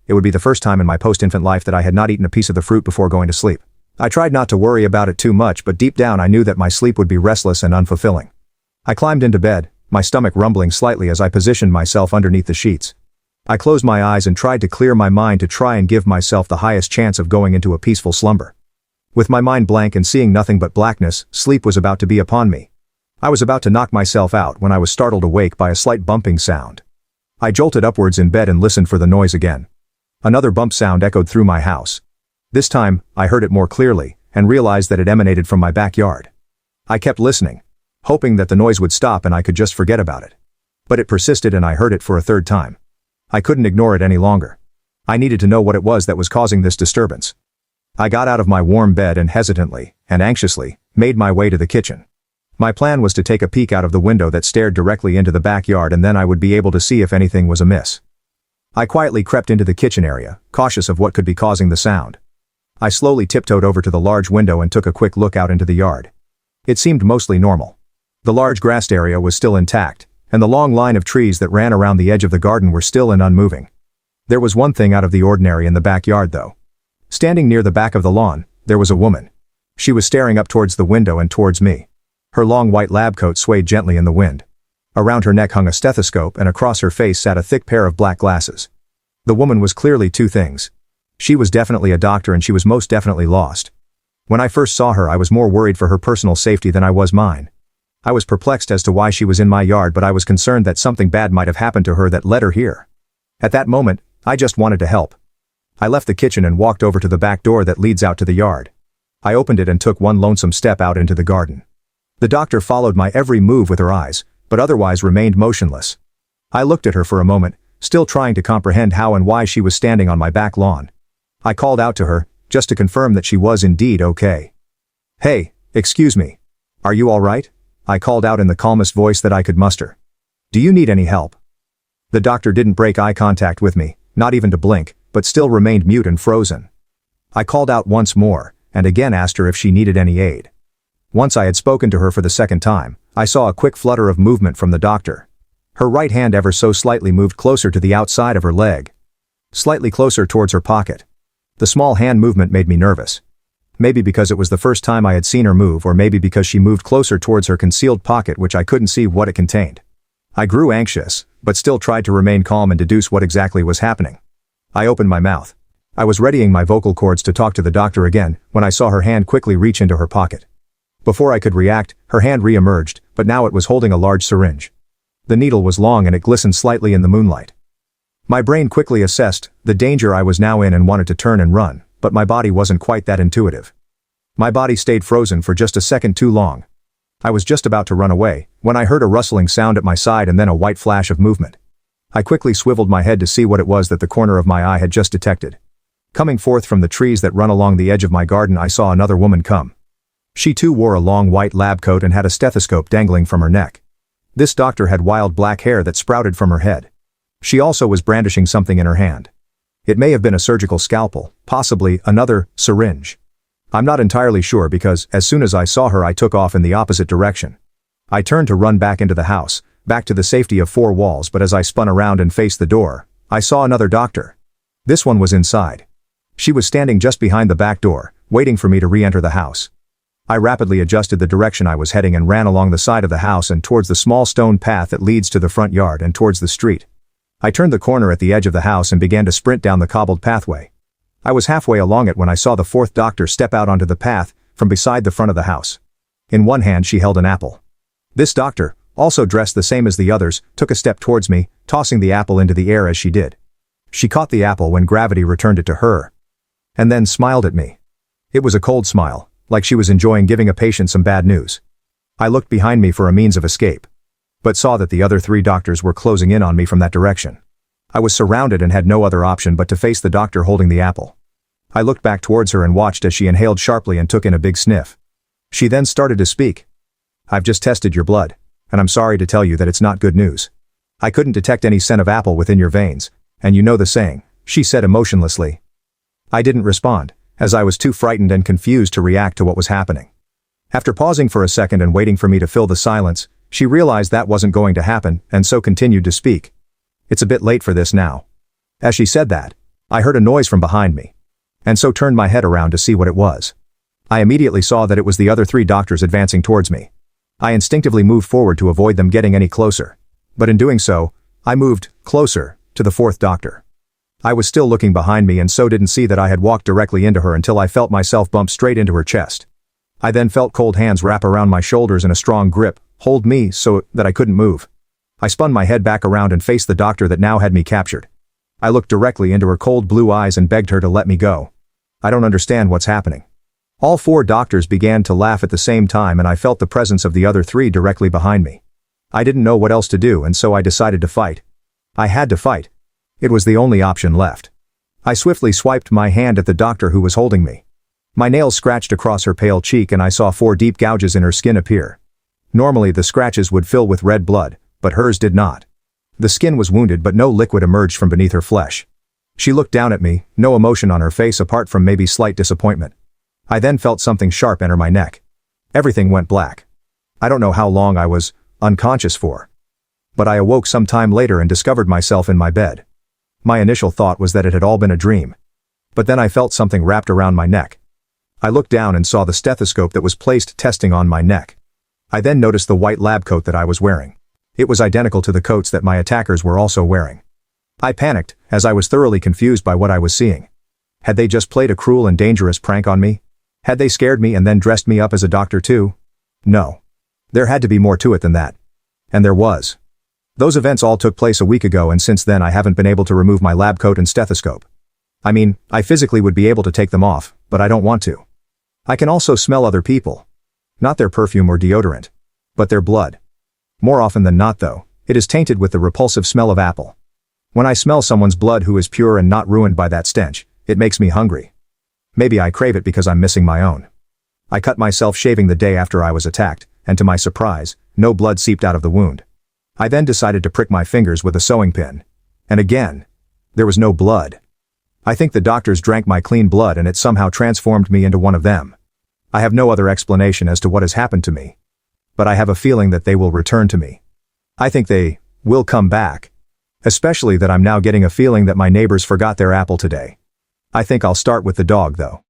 it would be the first time in my post-infant life that I had not eaten a piece of the fruit before going to sleep. I tried not to worry about it too much, but deep down I knew that my sleep would be restless and unfulfilling. I climbed into bed, my stomach rumbling slightly as I positioned myself underneath the sheets. I closed my eyes and tried to clear my mind to try and give myself the highest chance of going into a peaceful slumber. With my mind blank and seeing nothing but blackness, sleep was about to be upon me. I was about to knock myself out when I was startled awake by a slight bumping sound. I jolted upwards in bed and listened for the noise again. Another bump sound echoed through my house. This time, I heard it more clearly, and realized that it emanated from my backyard. I kept listening, hoping that the noise would stop and I could just forget about it. But it persisted and I heard it for a third time. I couldn't ignore it any longer. I needed to know what it was that was causing this disturbance. I got out of my warm bed and hesitantly, and anxiously, made my way to the kitchen. My plan was to take a peek out of the window that stared directly into the backyard, and then I would be able to see if anything was amiss. I quietly crept into the kitchen area, cautious of what could be causing the sound. I slowly tiptoed over to the large window and took a quick look out into the yard. It seemed mostly normal. The large grassed area was still intact, and the long line of trees that ran around the edge of the garden were still and unmoving. There was one thing out of the ordinary in the backyard though. Standing near the back of the lawn, there was a woman. She was staring up towards the window and towards me. Her long white lab coat swayed gently in the wind. Around her neck hung a stethoscope, and across her face sat a thick pair of black glasses. The woman was clearly two things. She was definitely a doctor and she was most definitely lost. When I first saw her, I was more worried for her personal safety than I was mine. I was perplexed as to why she was in my yard, but I was concerned that something bad might have happened to her that led her here. At that moment, I just wanted to help. I left the kitchen and walked over to the back door that leads out to the yard. I opened it and took one lonesome step out into the garden. The doctor followed my every move with her eyes, but otherwise remained motionless. I looked at her for a moment, still trying to comprehend how and why she was standing on my back lawn. I called out to her, just to confirm that she was indeed okay. "Hey, excuse me. Are you all right?" I called out in the calmest voice that I could muster. "Do you need any help?" The doctor didn't break eye contact with me, not even to blink, but still remained mute and frozen. I called out once more, and again asked her if she needed any aid. Once I had spoken to her for the second time, I saw a quick flutter of movement from the doctor. Her right hand ever so slightly moved closer to the outside of her leg. Slightly closer towards her pocket. The small hand movement made me nervous. Maybe because it was the first time I had seen her move, or maybe because she moved closer towards her concealed pocket which I couldn't see what it contained. I grew anxious, but still tried to remain calm and deduce what exactly was happening. I opened my mouth. I was readying my vocal cords to talk to the doctor again, when I saw her hand quickly reach into her pocket. Before I could react, her hand re-emerged, but now it was holding a large syringe. The needle was long and it glistened slightly in the moonlight. My brain quickly assessed the danger I was now in and wanted to turn and run, but my body wasn't quite that intuitive. My body stayed frozen for just a second too long. I was just about to run away, when I heard a rustling sound at my side and then a white flash of movement. I quickly swiveled my head to see what it was that the corner of my eye had just detected. Coming forth from the trees that run along the edge of my garden, I saw another woman come. She too wore a long white lab coat and had a stethoscope dangling from her neck. This doctor had wild black hair that sprouted from her head. She also was brandishing something in her hand. It may have been a surgical scalpel, possibly another syringe. I'm not entirely sure because, as soon as I saw her, I took off in the opposite direction. I turned to run back into the house, back to the safety of four walls, but as I spun around and faced the door, I saw another doctor. This one was inside. She was standing just behind the back door, waiting for me to re-enter the house. I rapidly adjusted the direction I was heading and ran along the side of the house and towards the small stone path that leads to the front yard and towards the street. I turned the corner at the edge of the house and began to sprint down the cobbled pathway. I was halfway along it when I saw the fourth doctor step out onto the path from beside the front of the house. In one hand she held an apple. This doctor, also dressed the same as the others, took a step towards me, tossing the apple into the air as she did. She caught the apple when gravity returned it to her. And then smiled at me. It was a cold smile, like she was enjoying giving a patient some bad news. I looked behind me for a means of escape, but saw that the other three doctors were closing in on me from that direction. I was surrounded and had no other option but to face the doctor holding the apple. I looked back towards her and watched as she inhaled sharply and took in a big sniff. She then started to speak. "I've just tested your blood, and I'm sorry to tell you that it's not good news. I couldn't detect any scent of apple within your veins, and you know the saying," she said emotionlessly. I didn't respond, as I was too frightened and confused to react to what was happening. After pausing for a second and waiting for me to fill the silence, she realized that wasn't going to happen, and so continued to speak. "It's a bit late for this now." As she said that, I heard a noise from behind me, and so turned my head around to see what it was. I immediately saw that it was the other 3 doctors advancing towards me. I instinctively moved forward to avoid them getting any closer. But in doing so, I moved closer to the 4th doctor. I was still looking behind me and so didn't see that I had walked directly into her until I felt myself bump straight into her chest. I then felt cold hands wrap around my shoulders and a strong grip hold me so that I couldn't move. I spun my head back around and faced the doctor that now had me captured. I looked directly into her cold blue eyes and begged her to let me go. I don't understand what's happening. All 4 doctors began to laugh at the same time and I felt the presence of the other 3 directly behind me. I didn't know what else to do and so I decided to fight. I had to fight. It was the only option left. I swiftly swiped my hand at the doctor who was holding me. My nails scratched across her pale cheek and I saw 4 deep gouges in her skin appear. Normally the scratches would fill with red blood, but hers did not. The skin was wounded but no liquid emerged from beneath her flesh. She looked down at me, no emotion on her face apart from maybe slight disappointment. I then felt something sharp enter my neck. Everything went black. I don't know how long I was unconscious for. But I awoke some time later and discovered myself in my bed. My initial thought was that it had all been a dream. But then I felt something wrapped around my neck. I looked down and saw the stethoscope that was placed testing on my neck. I then noticed the white lab coat that I was wearing. It was identical to the coats that my attackers were also wearing. I panicked, as I was thoroughly confused by what I was seeing. Had they just played a cruel and dangerous prank on me? Had they scared me and then dressed me up as a doctor too? No. There had to be more to it than that. And there was. Those events all took place a week ago and since then I haven't been able to remove my lab coat and stethoscope. I mean, I physically would be able to take them off, but I don't want to. I can also smell other people. Not their perfume or deodorant. But their blood. More often than not though, it is tainted with the repulsive smell of apple. When I smell someone's blood who is pure and not ruined by that stench, it makes me hungry. Maybe I crave it because I'm missing my own. I cut myself shaving the day after I was attacked, and to my surprise, no blood seeped out of the wound. I then decided to prick my fingers with a sewing pin. And again, there was no blood. I think the doctors drank my clean blood and it somehow transformed me into one of them. I have no other explanation as to what has happened to me. But I have a feeling that they will return to me. I think they will come back. Especially that I'm now getting a feeling that my neighbors forgot their apple today. I think I'll start with the dog though.